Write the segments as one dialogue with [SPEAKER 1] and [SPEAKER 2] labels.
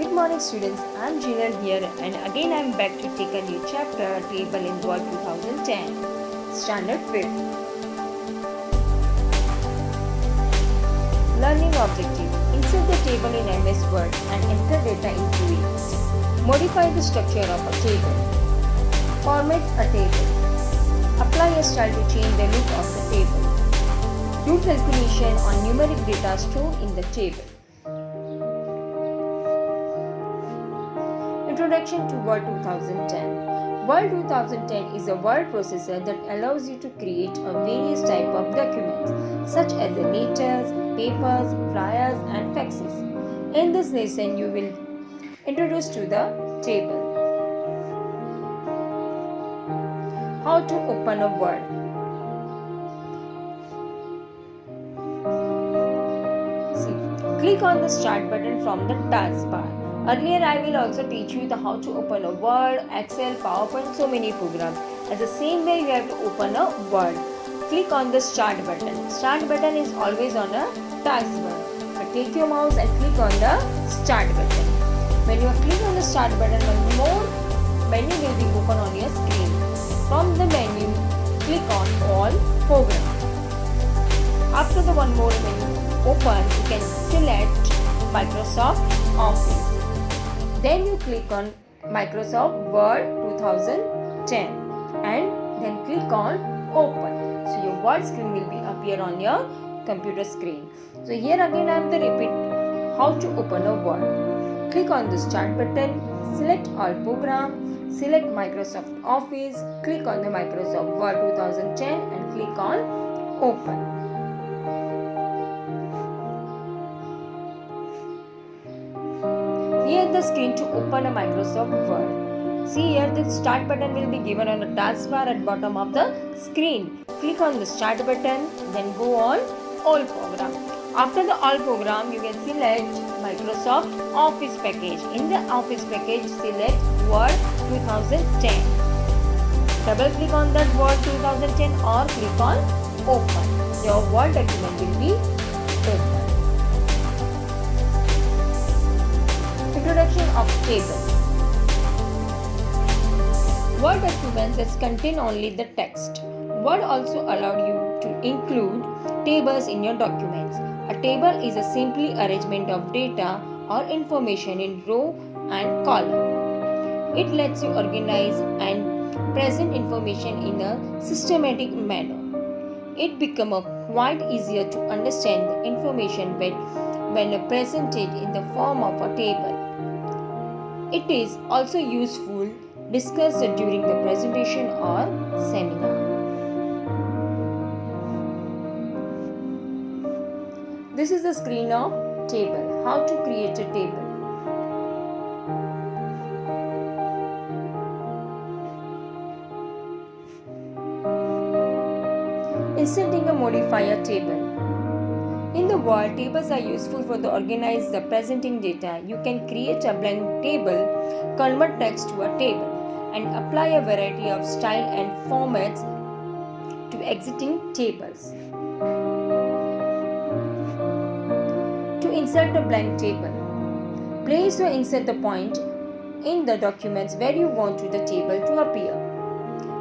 [SPEAKER 1] Good morning students, I am Jinal here and again I am back to take a new chapter, Table in Word 2010, Standard 5th. Learning objective. Insert the table in MS Word and enter data into it. Modify the structure of a table. Format a table. Apply a style to change the look of the table. Do calculation on numeric data stored in the table. Introduction to Word 2010. Word 2010 is a word processor that allows you to create a various type of documents such as the letters, papers, flyers and faxes. In this lesson you will introduce to the table. How to open a Word. Click on the Start button from the taskbar. Earlier I will also teach you how to open a Word, Excel, PowerPoint, so many programs. As the same way you have to open a Word. Click on the Start button. Start button is always on a taskbar. But take your mouse and click on the Start button. When you click on the Start button, one more menu will be open on your screen. From the menu, click on All Programs. After the one more menu open, you can select Microsoft Office. Then you click on Microsoft Word 2010 and then click on Open. So your Word screen will be appear on your computer screen. So here again I am the repeat how to open a Word. Click on the Start button, select All Program, select Microsoft Office, click on the Microsoft Word 2010 and click on Open. Here the screen to open a Microsoft Word. See here the Start button will be given on the taskbar at bottom of the screen. Click on the Start button, then go on All Program. After the All Program, you can select Microsoft Office package. In the Office package, select Word 2010. Double click on that Word 2010 or click on Open. Your Word document will be open. Introduction of table. Word documents contain only the text. Word also allowed you to include tables in your documents. A table is a simply arrangement of data or information in row and column. It lets you organize and present information in a systematic manner. It becomes quite easier to understand the information when presented in the form of a table. It is also useful discussed during the presentation or seminar. This is the screen of table. How to create a table. Inserting a modifier table. In the Word, tables are useful for the organize the presenting data. You can create a blank table, convert text to a table, and apply a variety of style and formats to existing tables. To insert a blank table, place or insert the point in the documents where you want the table to appear.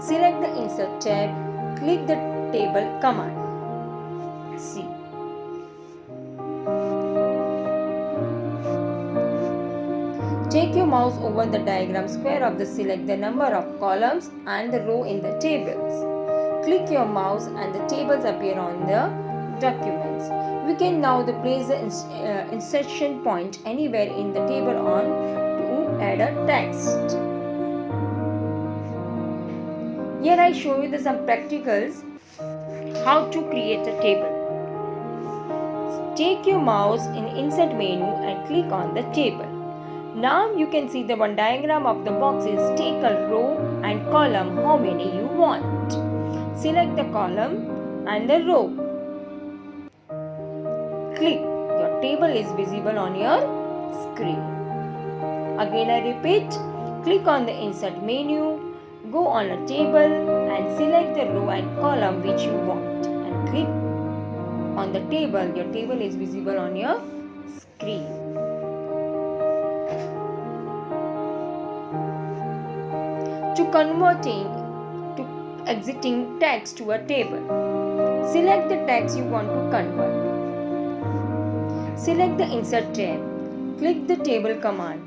[SPEAKER 1] Select the Insert tab, click the Table command. See. Take your mouse over the diagram square of the select the number of columns and the row in the tables. Click your mouse and the tables appear on the documents. We can now place the insertion point anywhere in the table on to add a text. Here I show you some practicals how to create a table. Take your mouse in insert menu and click on the table. Now you can see the one diagram of the boxes. Take a row and column how many you want. Select the column and the row. Click. Your table is visible on your screen. Again I repeat. Click on the insert menu. Go on a table and select the row and column which you want. And click on the table. Your table is visible on your screen. to converting to exiting text to a table. Select the text you want to convert. Select the Insert tab. Click the Table command.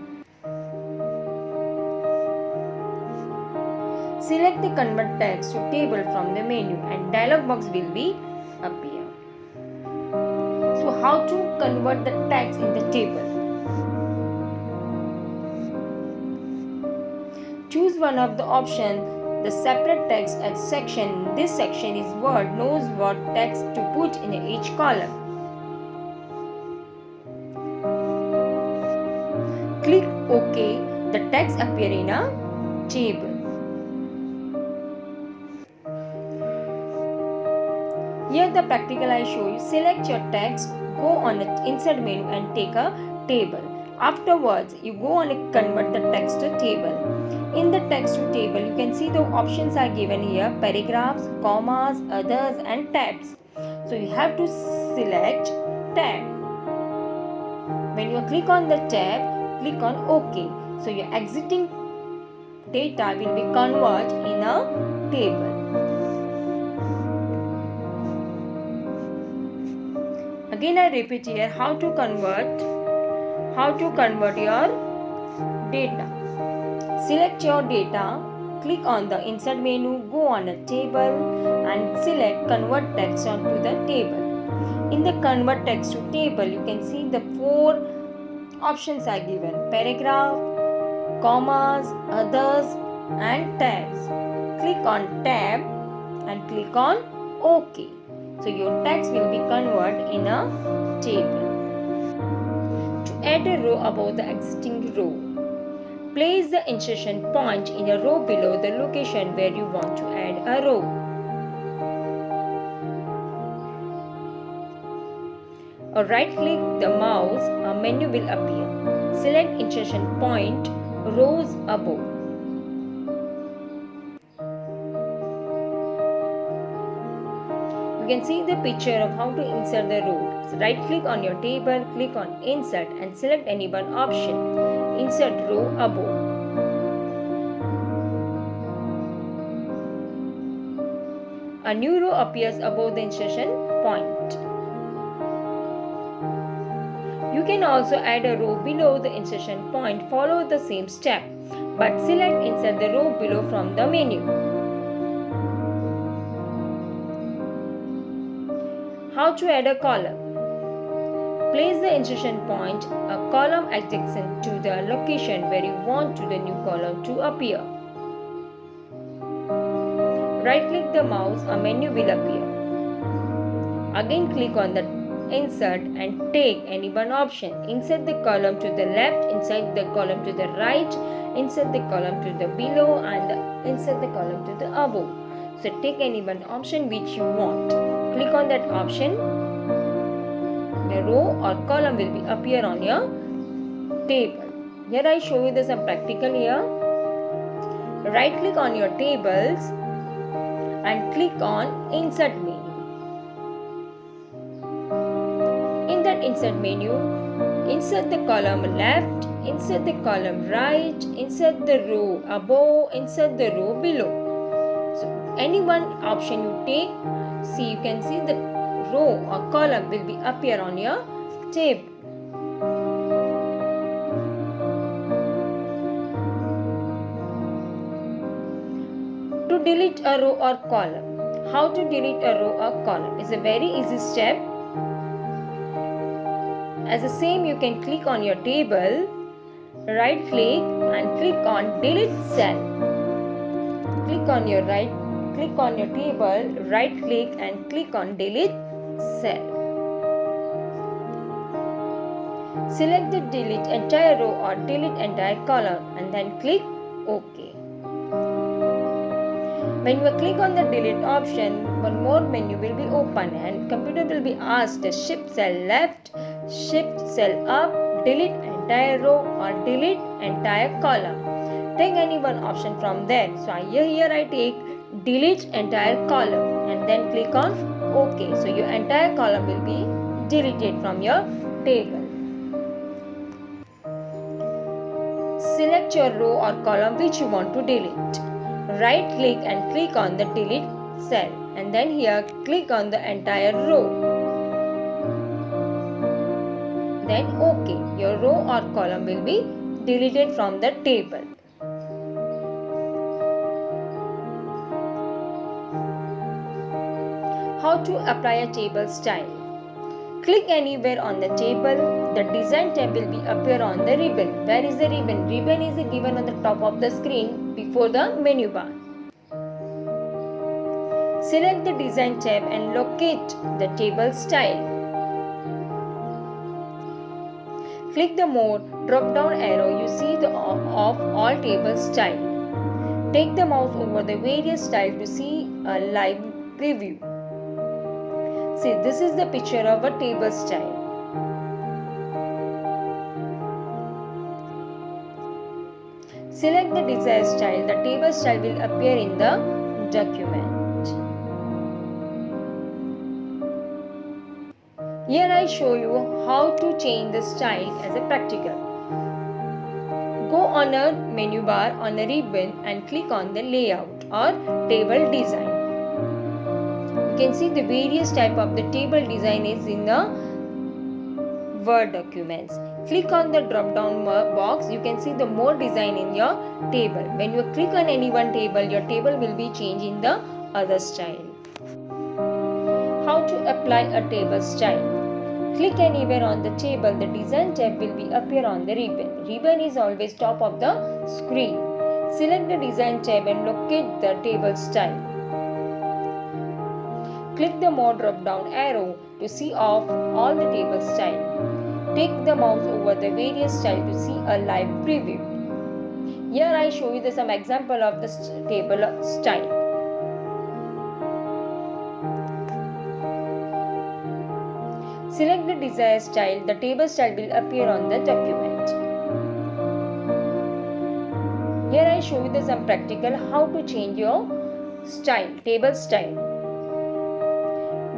[SPEAKER 1] Select the Convert Text to Table from the menu and dialog box will be appear. So how to convert the text in the table? Choose one of the options. The separate text as section. This section is Word knows what text to put in each column. Click OK. The text appear in a table. Here the practical I show you. Select your text, go on the Insert menu and take a table. Afterwards, you go on and convert the text to table. In the text to table, you can see the options are given here: paragraphs, commas, others and tabs. So you have to select tab. When you click on the tab, click on OK. So your exiting data will be converted in a table. Again I repeat here how to convert your data. Select your data, click on the Insert menu, go on a table and select Convert Text onto the table. In the Convert Text to Table, you can see the 4 options are given: paragraph, commas, others and tabs. Click on tab and click on OK. So your text will be converted in a table. To add a row above the existing row, place the insertion point in a row below the location where you want to add a row. Or right-click the mouse, a menu will appear. Select insertion point, rows above. You can see the picture of how to insert the row. So right-click on your table, click on Insert and select any one option. Insert row above. A new row appears above the insertion point. You can also add a row below the insertion point. Follow the same step, but select Insert the row below from the menu. How to add a column? Place the insertion point, a column adjacent to the location where you want the new column to appear. Right-click the mouse, a menu will appear. Again click on the Insert and take any one option. Insert the column to the left, insert the column to the right, insert the column to the below and insert the column to the above. So take any one option which you want. Click on that option. The row or column will be appear on your table. Here I show you this some practical here. Right click on your tables and click on Insert menu. In that Insert menu, insert the column left, insert the column right, insert the row above, insert the row below. So any one option you take, see you can see the row or column will be appear on your table. To delete a row or column. How to delete a row or column is a very easy step. As the same, you can click on your table, right click and click on delete cell. Click on your table, right click and click on delete cell. Select the delete entire row or delete entire column and then click OK. When you click on the delete option, one more menu will be open and computer will be asked to shift cell left, shift cell up, delete entire row or delete entire column. Take any one option from there. So here I take delete entire column and then click on OK. So your entire column will be deleted from your table. Select your row or column which you want to delete. Right click and click on the delete cell, and then here click on the entire row. Then OK, your row or column will be deleted from the table. How to apply a table style? Click anywhere on the table. The design tab will be appear on the ribbon. Where is the ribbon? Ribbon is given on the top of the screen before the menu bar. Select the design tab and locate the table style. Click the more drop down arrow you see the of all table style. Take the mouse over the various styles to see a live preview. See, this is the picture of a table style. Select the desired style. The table style will appear in the document. Here I show you how to change the style as a practical. Go on a menu bar on a ribbon and click on the layout or table design. You can see the various type of the table design is in the Word documents. Click on the drop down box. You can see the more design in your table. When you click on any one table, your table will be changed in the other style. How to apply a table style? Click anywhere on the table. The design tab will be appear on the ribbon. Ribbon is always top of the screen. Select the design tab and locate the table style. Click the more drop down arrow to see off all the table style. Take the mouse over the various style to see a live preview. Here I show you some example of the table style. Select the desired style. The table style will appear on the document. Here I show you some practical how to change your style, table style.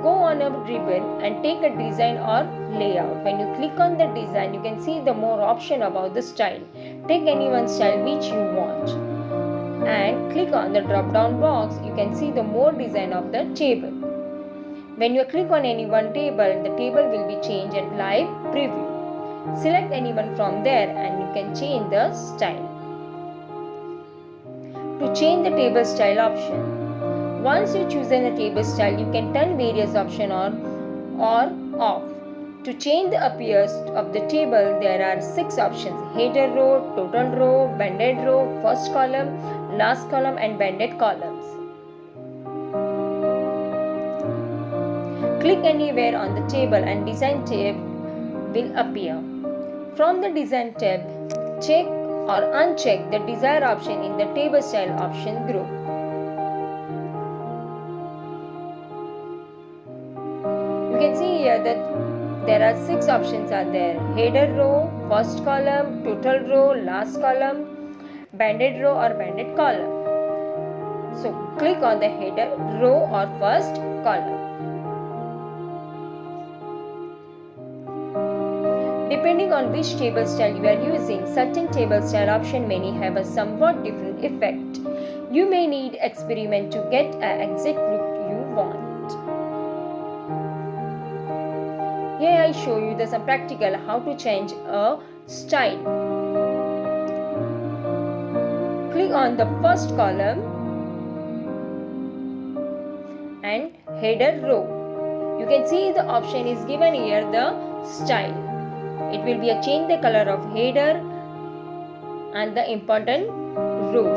[SPEAKER 1] Go on a ribbon and take a design or layout. When you click on the design, you can see the more option about the style. Take any one style which you want and click on the drop down box. You can see the more design of the table. When you click on any one table, the table will be changed and live preview. Select anyone from there and you can change the style. To change the table style option. Once you choose the table style, you can turn various options on or off. To change the appearance of the table, there are 6 options: header row, total row, banded row, first column, last column and banded columns. Click anywhere on the table and design tab will appear. From the design tab, check or uncheck the desired option in the table style option group. You can see here that there are 6 options are there: header row, first column, total row, last column, banded row or banded column. So click on the header row or first column. Depending on which table style you are using, certain table style option may have a somewhat different effect. You may need experiment to get an exact look you want. Here I show you some practical how to change a style. Click on the first column and header row. You can see the option is given here, the style. It will be a change the color of header and the important row.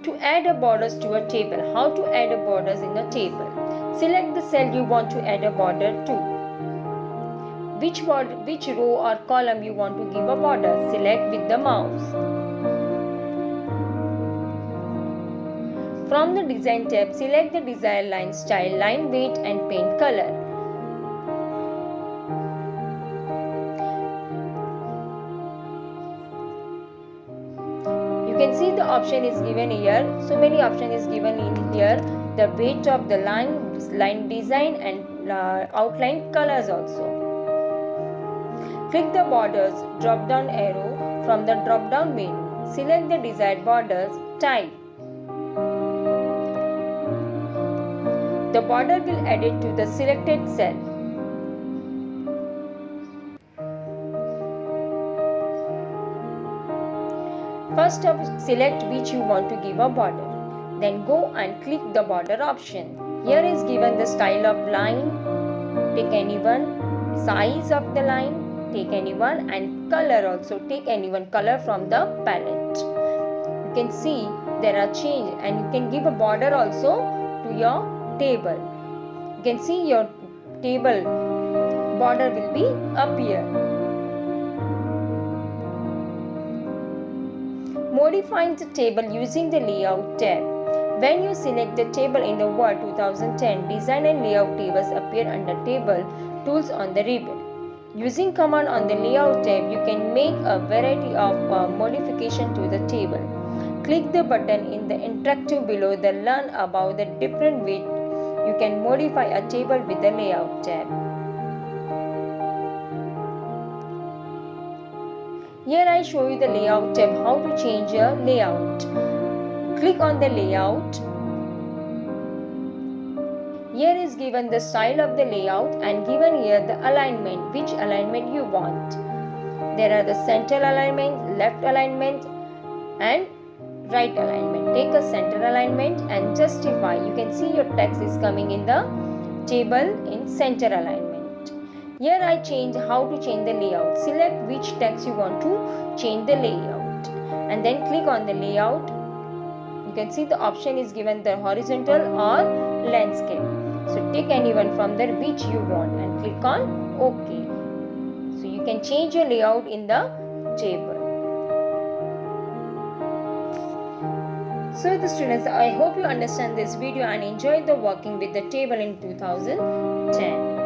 [SPEAKER 1] To add a borders to a table. How to add a borders in a table? Select the cell you want to add a border to. Which row or column you want to give a border? Select with the mouse. From the design tab, select the desired line style, line weight and paint color. You can see the option is given here. So many options is given in here. The weight of the line design and outline colors also. Click the borders drop down arrow from the drop down menu. Select the desired borders type. The border will add it to the selected cell. First up, select which you want to give a border. Then go and click the border option. Here is given the style of line. Take any one. Size of the line. Take any one. And color also. Take any one color from the palette. You can see there are changes, and you can give a border also to your table. You can see your table border will be appear. Modifying the table using the layout tab. When you select the table in the Word 2010, design and layout tables appear under table tools on the ribbon. Using command on the layout tab, you can make a variety of modification to the table. Click the button in the interactive below the learn about the different way you can modify a table with the layout tab. Here I show you the layout tab, how to change your layout. Click on the layout. Here is given the style of the layout and given here the alignment, which alignment you want. There are the center alignment, left alignment and right alignment. Take a center alignment and justify. You can see your text is coming in the table in center alignment. Here I change how to change the layout. Select which text you want to change the layout and then click on the layout. You can see the option is given the horizontal or landscape. So take any one from there which you want and click on OK. So you can change your layout in the table. So the students, I hope you understand this video and enjoy the working with the table in 2010.